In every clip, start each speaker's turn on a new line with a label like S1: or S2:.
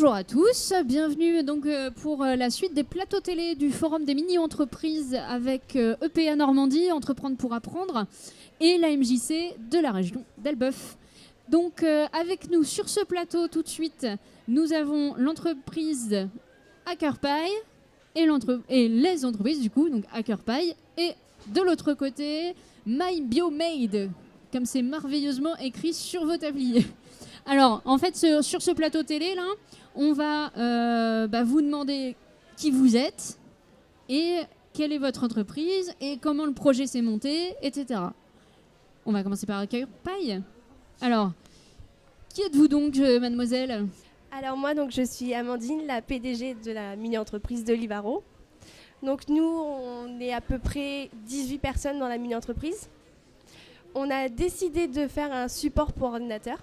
S1: Bonjour à tous, bienvenue donc pour la suite des plateaux télé du Forum des mini-entreprises avec EPA Normandie, Entreprendre pour apprendre, et la MJC de la région d'Elbeuf. Donc avec nous sur ce plateau tout de suite, nous avons l'entreprise HackerPie et les entreprises du coup, donc HackerPie, et de l'autre côté, MyBioMade, comme c'est merveilleusement écrit sur vos tabliers. Alors, en fait, sur ce plateau télé, là, on va vous demander qui vous êtes et quelle est votre entreprise et comment le projet s'est monté, etc. On va commencer par HackerPie. Alors, qui êtes-vous donc, mademoiselle ?
S2: Alors moi, donc, je suis Amandine, la PDG de la mini-entreprise de Livaro. Donc nous, on est à peu près 18 personnes dans la mini-entreprise. On a décidé de faire un support pour ordinateur.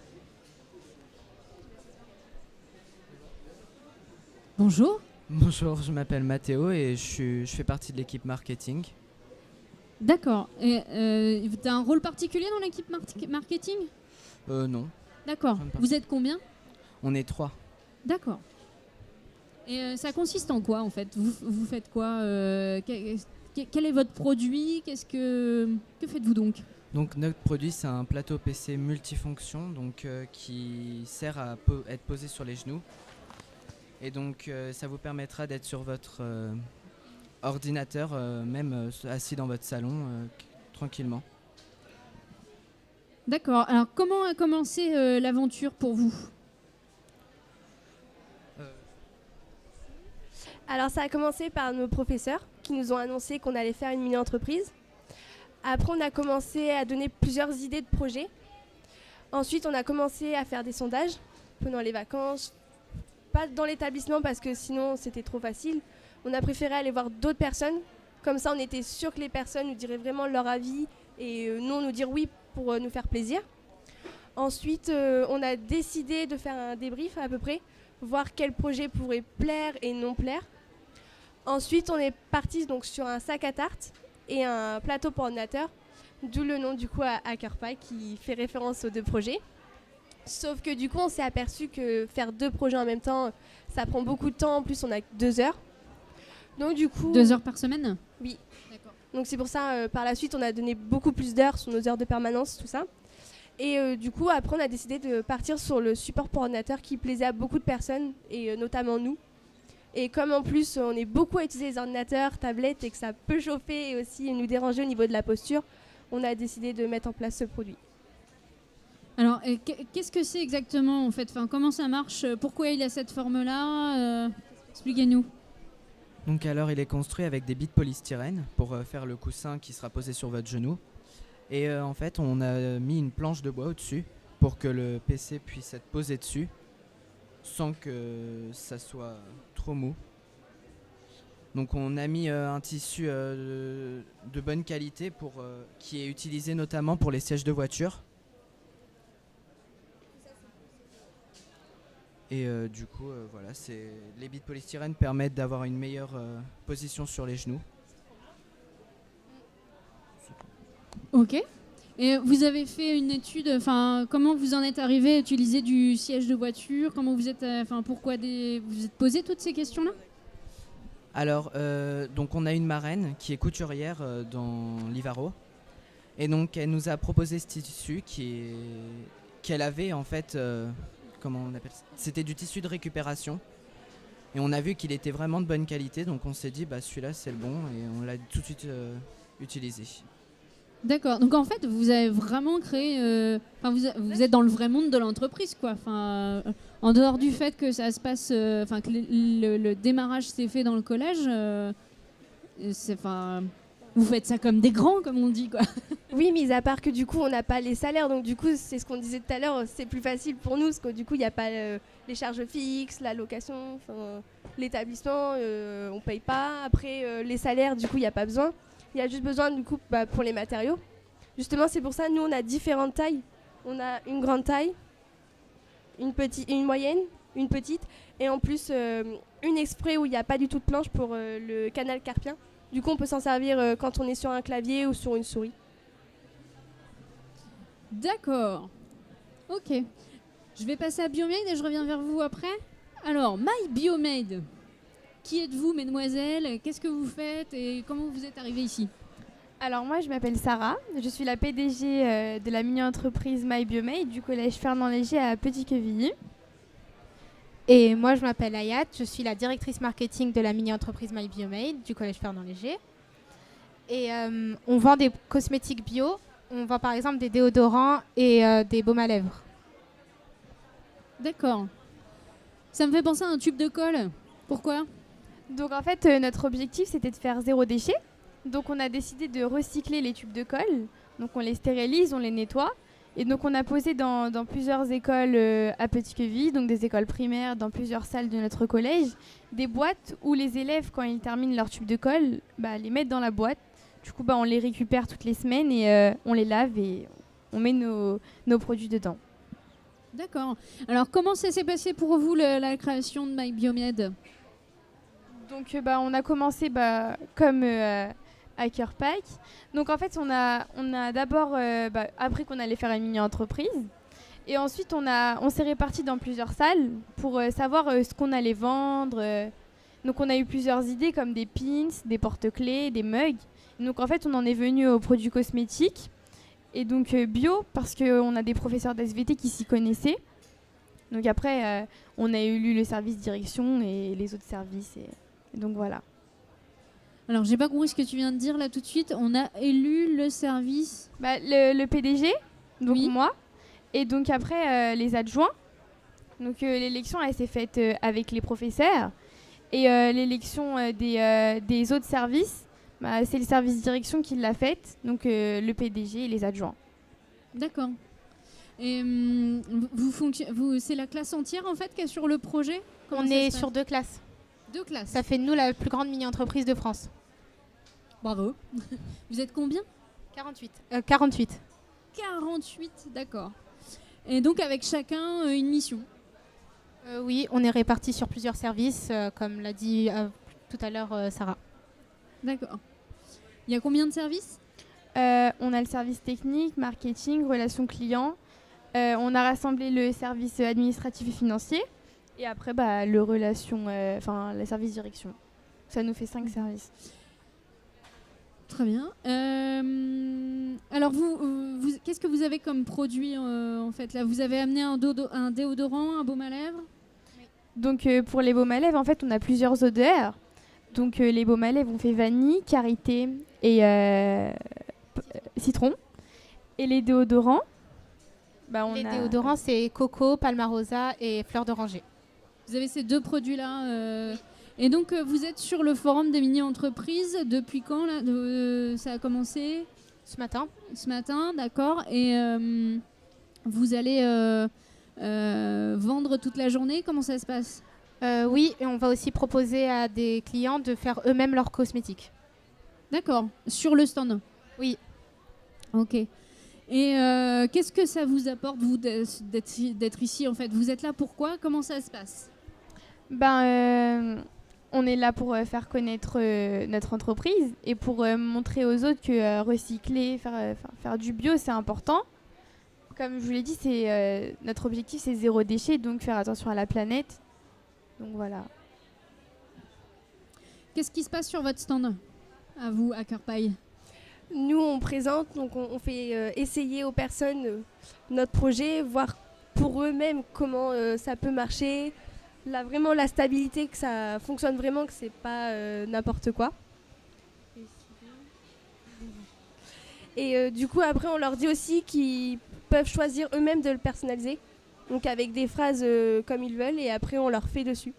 S1: Bonjour.
S3: Bonjour, je m'appelle Mathéo et je fais partie de l'équipe marketing.
S1: D'accord. Et tu as un rôle particulier dans l'équipe marketing ?
S3: Non.
S1: D'accord. Vous êtes combien ?
S3: On est 3.
S1: D'accord. Et ça consiste en quoi en fait ? Vous faites quoi ? Quel est votre produit ? Que faites-vous donc ?
S3: Donc notre produit, c'est un plateau PC multifonction donc, qui sert à être posé sur les genoux. Et donc ça vous permettra d'être sur votre ordinateur, même assis dans votre salon, tranquillement.
S1: D'accord. Alors comment a commencé l'aventure pour vous ?
S2: Alors ça a commencé par nos professeurs qui nous ont annoncé qu'on allait faire une mini-entreprise. Après, on a commencé à donner plusieurs idées de projets. Ensuite, on a commencé à faire des sondages pendant les vacances. Pas dans l'établissement parce que sinon c'était trop facile. On a préféré aller voir d'autres personnes. Comme ça, on était sûr que les personnes nous diraient vraiment leur avis et non nous dire oui pour nous faire plaisir. Ensuite, on a décidé de faire un débrief à peu près, voir quel projet pourrait plaire et non plaire. Ensuite, on est parti donc sur un sac à tarte et un plateau pour ordinateur, d'où le nom du coup à HackerPie qui fait référence aux deux projets. Sauf que du coup, on s'est aperçu que faire 2 projets en même temps, ça prend beaucoup de temps. En plus, on a 2 heures. Donc du coup,
S1: 2 heures par semaine ?
S2: Oui.
S1: D'accord.
S2: Donc c'est pour ça, par la suite, on a donné beaucoup plus d'heures sur nos heures de permanence, tout ça. Et du coup, après, on a décidé de partir sur le support pour ordinateur qui plaisait à beaucoup de personnes, et notamment nous. Et comme en plus, on est beaucoup à utiliser les ordinateurs, tablettes, et que ça peut chauffer et aussi nous déranger au niveau de la posture, on a décidé de mettre en place ce produit.
S1: Alors, qu'est-ce que c'est exactement en fait ? Enfin, comment ça marche ? Pourquoi il a cette forme-là ? Expliquez-nous.
S3: Donc alors, il est construit avec des billes de polystyrène pour faire le coussin qui sera posé sur votre genou. Et en fait, on a mis une planche de bois au-dessus pour que le PC puisse être posé dessus sans que ça soit trop mou. Donc on a mis un tissu de bonne qualité qui est utilisé notamment pour les sièges de voiture. Et du coup, voilà, les billes de polystyrène permettent d'avoir une meilleure position sur les genoux.
S1: Ok. Et vous avez fait une étude, enfin, comment vous en êtes arrivé à utiliser du siège de voiture ? Comment vous êtes, pourquoi vous êtes posé toutes ces questions-là ?
S3: Alors, donc on a une marraine qui est couturière dans Livaro. Et donc, elle nous a proposé ce tissu qu'elle avait en fait... comment on appelle ça ? C'était du tissu de récupération. Et on a vu qu'il était vraiment de bonne qualité. Donc, on s'est dit, celui-là, c'est le bon. Et on l'a tout de suite utilisé.
S1: D'accord. Donc, en fait, vous avez vraiment créé... vous êtes dans le vrai monde de l'entreprise, quoi. En dehors du fait que ça se passe... que le démarrage s'est fait dans le collège, vous faites ça comme des grands, comme on dit, quoi.
S2: Oui, mis à part que du coup, on n'a pas les salaires. Donc du coup, c'est ce qu'on disait tout à l'heure, c'est plus facile pour nous parce que du coup, il n'y a pas les charges fixes, la location, l'établissement, on ne paye pas. Après, les salaires, du coup, il n'y a pas besoin. Il y a juste besoin, du coup, pour les matériaux. Justement, c'est pour ça, nous, on a différentes tailles. On a une grande taille, une moyenne, une petite, et en plus, une exprès où il n'y a pas du tout de planche pour le canal carpien. Du coup, on peut s'en servir quand on est sur un clavier ou sur une souris.
S1: D'accord. Ok. Je vais passer à Biomade et je reviens vers vous après. Alors, My Biomade. Qui êtes-vous, mesdemoiselles? Qu'est-ce que vous faites et comment vous êtes arrivée ici?
S2: Alors moi je m'appelle Sarah, je suis la PDG de la mini-entreprise My Biomade du collège Fernand Léger à Petit-Quevilly.
S4: Et moi, je m'appelle Ayat, je suis la directrice marketing de la mini-entreprise My Biomade du collège Fernand Léger. Et on vend des cosmétiques bio, on vend par exemple des déodorants et des baumes à lèvres.
S1: D'accord. Ça me fait penser à un tube de colle. Pourquoi?
S2: Donc en fait notre objectif c'était de faire zéro déchet. Donc on a décidé de recycler les tubes de colle. Donc on les stérilise, on les nettoie. Et donc on a posé dans plusieurs écoles à Petit-Quevilly, donc des écoles primaires, dans plusieurs salles de notre collège, des boîtes où les élèves, quand ils terminent leur tube de colle, les mettent dans la boîte. Du coup, on les récupère toutes les semaines et on les lave et on met nos produits dedans.
S1: D'accord. Alors, comment ça s'est passé pour vous, la création de My Biomade?
S2: Donc on a commencé comme Hacker Pack. Donc en fait on a d'abord appris qu'on allait faire une mini-entreprise et ensuite on s'est répartis dans plusieurs salles pour savoir ce qu'on allait vendre. Donc on a eu plusieurs idées comme des pins, des porte-clés, des mugs. Donc en fait on en est venu aux produits cosmétiques et donc bio parce qu'on a des professeurs d'SVT qui s'y connaissaient. Donc après on a élu le service direction et les autres services et donc voilà.
S1: Alors, j'ai pas compris ce que tu viens de dire là tout de suite. On a élu le service.
S2: Le PDG, donc
S1: Oui.
S2: moi, et donc après les adjoints. Donc l'élection elle s'est faite avec les professeurs et l'élection des autres services, c'est le service direction qui l'a faite, donc le PDG et les adjoints.
S1: D'accord. Et c'est la classe entière en fait qui est sur le projet? Comment
S4: On
S1: ça
S4: est
S1: se passe?
S4: sur 2 classes.
S1: 2 classes.
S4: Ça fait de nous la plus grande mini-entreprise de France.
S1: Bravo. Vous êtes combien?
S4: 48.
S1: 48, d'accord. Et donc avec chacun une mission.
S4: Oui, on est répartis sur plusieurs services, comme l'a dit tout à l'heure Sarah.
S1: D'accord. Il y a combien de services?
S2: On a le service technique, marketing, relations clients. On a rassemblé le service administratif et financier. Et après, le service direction. Ça nous fait 5 services.
S1: Très bien. Alors, qu'est-ce que vous avez comme produit en fait là? Vous avez amené un déodorant, un baume à lèvres?
S2: Donc, pour les baumes à lèvres, en fait, on a plusieurs odeurs. Donc, les baumes à lèvres, on fait vanille, karité et citron. Et les déodorants,
S4: Les déodorants, c'est coco, palmarosa et fleur d'oranger.
S1: Vous avez ces 2 produits-là. Et donc, vous êtes sur le forum des mini-entreprises. Depuis quand là ça a commencé?
S4: Ce matin.
S1: Ce matin, d'accord. Et vous allez vendre toute la journée? Comment ça se passe?
S4: Oui, et on va aussi proposer à des clients de faire eux-mêmes leurs cosmétiques.
S1: D'accord. Sur le stand?
S4: Oui.
S1: Ok. Et qu'est-ce que ça vous apporte, vous, d'être ici, en fait? Vous êtes là pourquoi? Comment ça se passe?
S2: On est là pour faire connaître notre entreprise et pour montrer aux autres que recycler, faire du bio, c'est important. Comme je vous l'ai dit, notre objectif, c'est zéro déchet, donc faire attention à la planète. Donc voilà.
S1: Qu'est-ce qui se passe sur votre stand, à vous, à Carpaille?
S5: Nous, on présente, donc on fait essayer aux personnes notre projet, voir pour eux-mêmes comment ça peut marcher, vraiment la stabilité, que ça fonctionne vraiment, que c'est pas n'importe quoi. Et du coup, après, on leur dit aussi qu'ils peuvent choisir eux-mêmes de le personnaliser, donc avec des phrases comme ils veulent, et après, on leur fait dessus.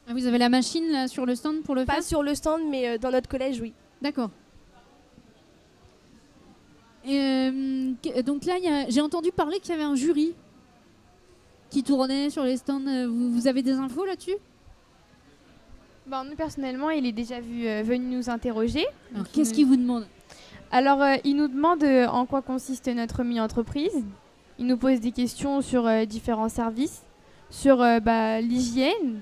S1: Ah, vous avez la machine là sur le stand pour le
S5: Pas
S1: faire?
S5: sur le stand, mais dans notre collège, oui.
S1: D'accord. Et donc là, j'ai entendu parler qu'il y avait un jury qui tournait sur les stands. Vous avez des infos là-dessus?
S2: Nous, personnellement, il est déjà venu nous interroger.
S1: Alors, qu'est-ce qu'il vous demande?
S2: Alors, il nous demande en quoi consiste notre mini-entreprise. Il nous pose des questions sur différents services, sur l'hygiène,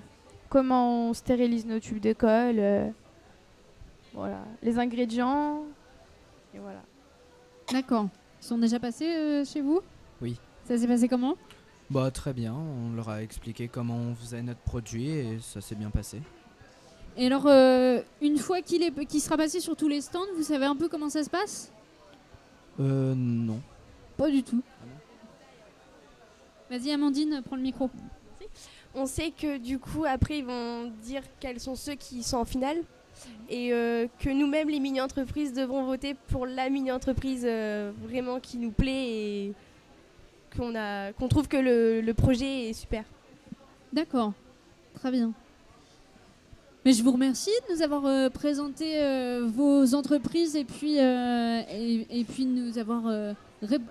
S2: comment on stérilise nos tubes de colle, voilà, les ingrédients, et voilà.
S1: D'accord. Ils sont déjà passés chez vous?
S3: Oui.
S1: Ça s'est passé comment?
S3: Bah très bien, on leur a expliqué comment on faisait notre produit et ça s'est bien passé.
S1: Et alors, une fois qu'il sera passé sur tous les stands, vous savez un peu comment ça se passe?
S3: Non.
S1: Pas du tout.
S3: Ah non.
S1: Vas-y Amandine, prends le micro.
S2: On sait que du coup, après, ils vont dire quels sont ceux qui sont en finale et que nous-mêmes, les mini-entreprises, devrons voter pour la mini-entreprise vraiment qui nous plaît et qu'on trouve que le projet est super.
S1: D'accord, très bien. Mais je vous remercie de nous avoir présenté vos entreprises et puis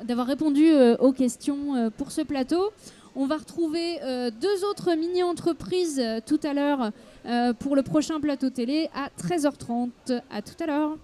S1: d'avoir répondu aux questions pour ce plateau. On va retrouver 2 autres mini-entreprises tout à l'heure pour le prochain plateau télé à 13h30. À tout à l'heure.